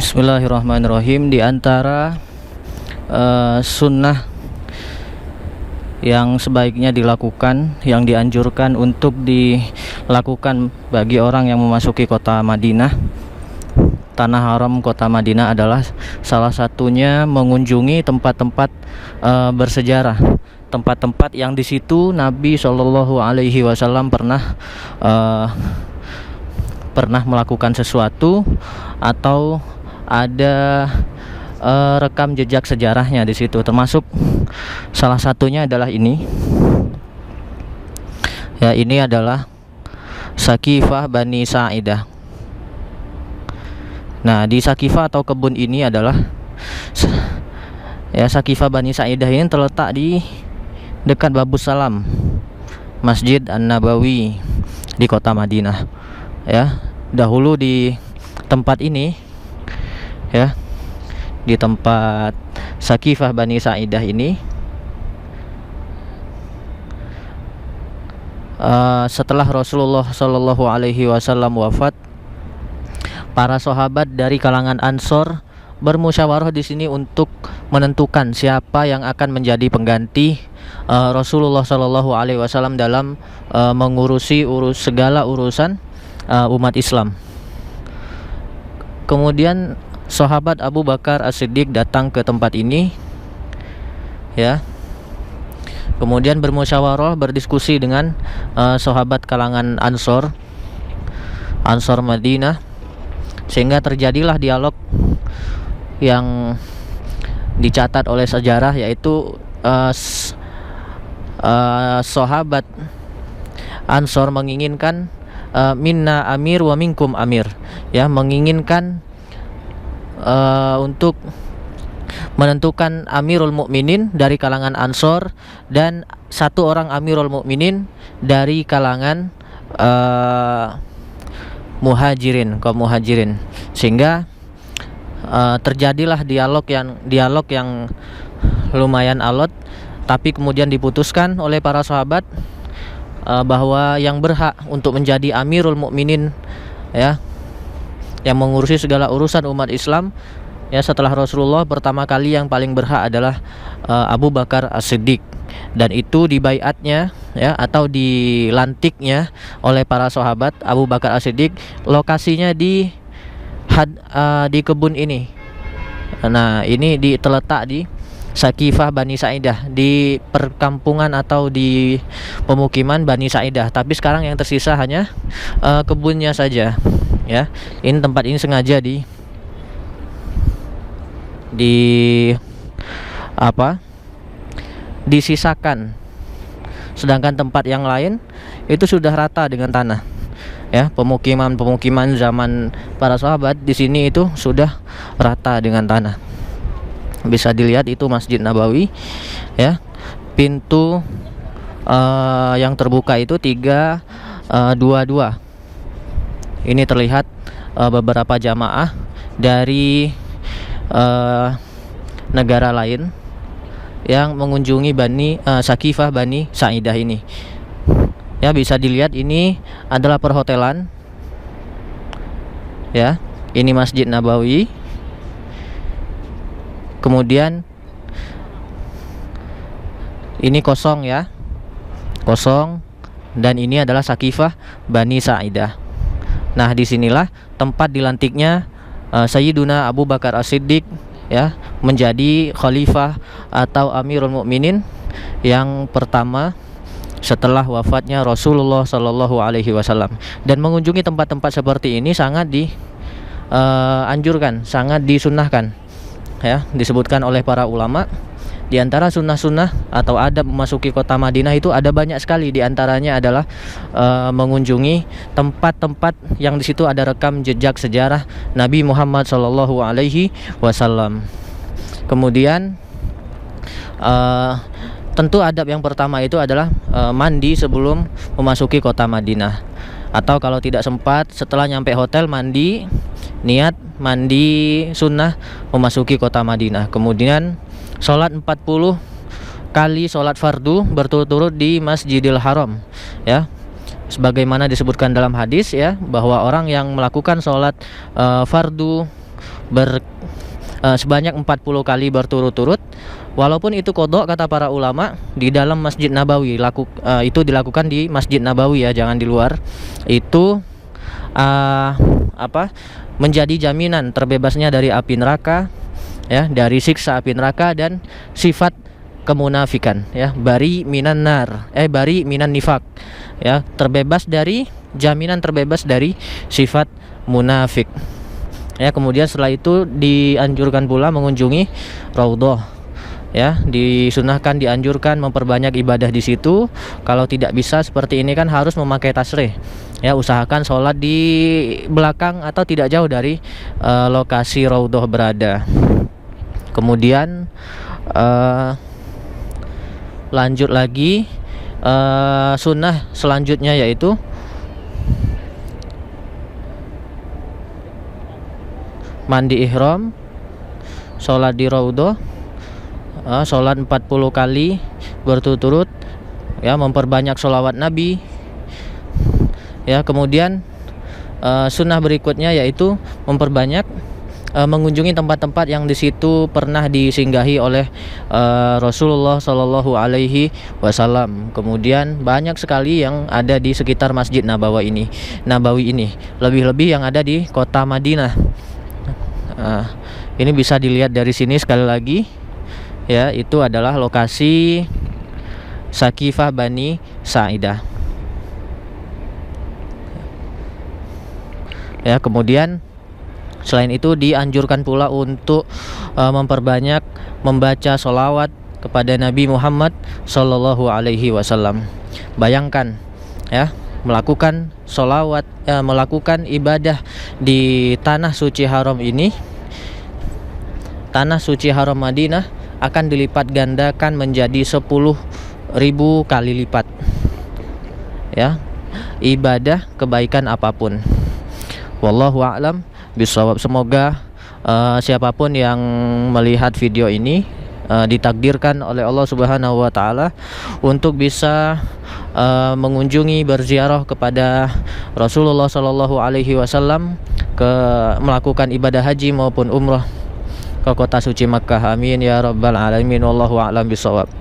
Bismillahirrahmanirrahim. Di antara sunnah yang sebaiknya dilakukan, yang dianjurkan untuk dilakukan bagi orang yang memasuki kota Madinah, tanah haram kota Madinah, adalah salah satunya mengunjungi tempat-tempat bersejarah, tempat-tempat yang di situ Nabi Shallallahu Alaihi Wasallam pernah melakukan sesuatu atau ada rekam jejak sejarahnya di situ. Termasuk salah satunya adalah ini. Ya, ini adalah Sakifah Bani Sa'idah. Nah, di Sakifah atau kebun ini adalah Sakifah Bani Sa'idah ini terletak di dekat Babus Salam, Masjid An-Nabawi di kota Madinah. Ya, dahulu di tempat ini, ya, di tempat Sakifah Bani Sa'idah ini, setelah Rasulullah Shallallahu Alaihi Wasallam wafat, para sahabat dari kalangan Ansor bermusyawarah di sini untuk menentukan siapa yang akan menjadi pengganti Rasulullah Shallallahu Alaihi Wasallam dalam mengurusi segala urusan umat Islam. Kemudian sahabat Abu Bakar As-Siddiq datang ke tempat ini, ya. Kemudian bermusyawarah, berdiskusi dengan sahabat kalangan Ansor Madinah, sehingga terjadilah dialog yang dicatat oleh sejarah, yaitu sahabat Ansor menginginkan minna amir wa minkum amir, ya, menginginkan untuk menentukan Amirul Mukminin dari kalangan Ansor dan satu orang Amirul Mukminin dari kalangan kaum muhajirin, sehingga terjadilah dialog yang lumayan alot, tapi kemudian diputuskan oleh para sahabat bahwa yang berhak untuk menjadi Amirul Mukminin, ya, yang mengurusi segala urusan umat Islam, ya, setelah Rasulullah, pertama kali yang paling berhak adalah Abu Bakar As-Siddiq. Dan itu dibaiatnya, ya, atau dilantiknya oleh para sahabat Abu Bakar As-Siddiq. Lokasinya di kebun ini. Nah, ini terletak di Sakifah Bani Sa'idah, di perkampungan atau di pemukiman Bani Sa'idah. Tapi sekarang yang tersisa hanya kebunnya saja, ya. Ini tempat ini sengaja disisakan, sedangkan tempat yang lain itu sudah rata dengan tanah, ya. Pemukiman zaman para sahabat di sini itu sudah rata dengan tanah. Bisa dilihat itu Masjid Nabawi, ya. Pintu yang terbuka itu 322. Ini terlihat beberapa jamaah dari negara lain yang mengunjungi Sakifah Bani Sa'idah ini. Ya, bisa dilihat ini adalah perhotelan, ya. Ini Masjid Nabawi. Kemudian ini kosong, ya, kosong, dan ini adalah Sakifah Bani Sa'idah. Nah, disinilah tempat dilantiknya Sayyiduna Abu Bakar As-Siddiq, ya, menjadi khalifah atau Amirul Mukminin yang pertama setelah wafatnya Rasulullah Shallallahu Alaihi Wasallam. Dan mengunjungi tempat-tempat seperti ini sangat dianjurkan, sangat disunnahkan, ya. Disebutkan oleh para ulama, di antara sunnah-sunnah atau adab memasuki kota Madinah itu ada banyak sekali. Di antaranya adalah mengunjungi tempat-tempat yang di situ ada rekam jejak sejarah Nabi Muhammad Shallallahu Alaihi Wasallam. Kemudian tentu adab yang pertama itu adalah mandi sebelum memasuki kota Madinah, atau kalau tidak sempat setelah nyampe hotel mandi, niat mandi sunnah memasuki kota Madinah. Kemudian sholat 40 kali sholat fardu berturut-turut di Masjidil Haram, ya. Sebagaimana disebutkan dalam hadis, ya, bahwa orang yang melakukan sholat fardu sebanyak 40 kali berturut-turut. Walaupun itu qadha, kata para ulama, di dalam Masjid Nabawi itu dilakukan di Masjid Nabawi ya, jangan di luar. Itu menjadi jaminan terbebasnya dari api neraka ya, dari siksa api neraka dan sifat kemunafikan ya, bari minan nifak ya, jaminan terbebas dari sifat munafik ya. Kemudian setelah itu dianjurkan pula mengunjungi raudhah ya, dianjurkan memperbanyak ibadah di situ. Kalau tidak bisa seperti ini kan harus memakai tasrih ya, usahakan sholat di belakang atau tidak jauh dari lokasi raudhah berada. Kemudian lanjut lagi, sunnah selanjutnya yaitu mandi ihram, sholat di raudhah, sholat 40 kali berturut-turut ya, memperbanyak sholawat Nabi ya. Kemudian sunnah berikutnya yaitu memperbanyak mengunjungi tempat-tempat yang di situ pernah disinggahi oleh Rasulullah Shallallahu Alaihi Wasallam. Kemudian banyak sekali yang ada di sekitar Masjid Nabawi ini, lebih-lebih yang ada di kota Madinah. Ini bisa dilihat dari sini sekali lagi ya, itu adalah lokasi Sakifah Bani Sa'idah ya. Kemudian selain itu dianjurkan pula untuk memperbanyak membaca sholawat kepada Nabi Muhammad Sallallahu Alaihi Wasallam. Bayangkan ya, melakukan sholawat, melakukan ibadah di tanah suci haram ini, tanah suci haram Madinah, akan dilipat gandakan menjadi 10.000 kali lipat ya, ibadah kebaikan apapun. Wallahu a'lam bisawab. Semoga siapapun yang melihat video ini ditakdirkan oleh Allah Subhanahu wa taala untuk bisa mengunjungi, berziarah kepada Rasulullah Shallallahu Alaihi Wasallam, melakukan ibadah haji maupun umrah ke kota suci Makkah. Amin ya rabbal alamin. Wallahu a'lam bisawab.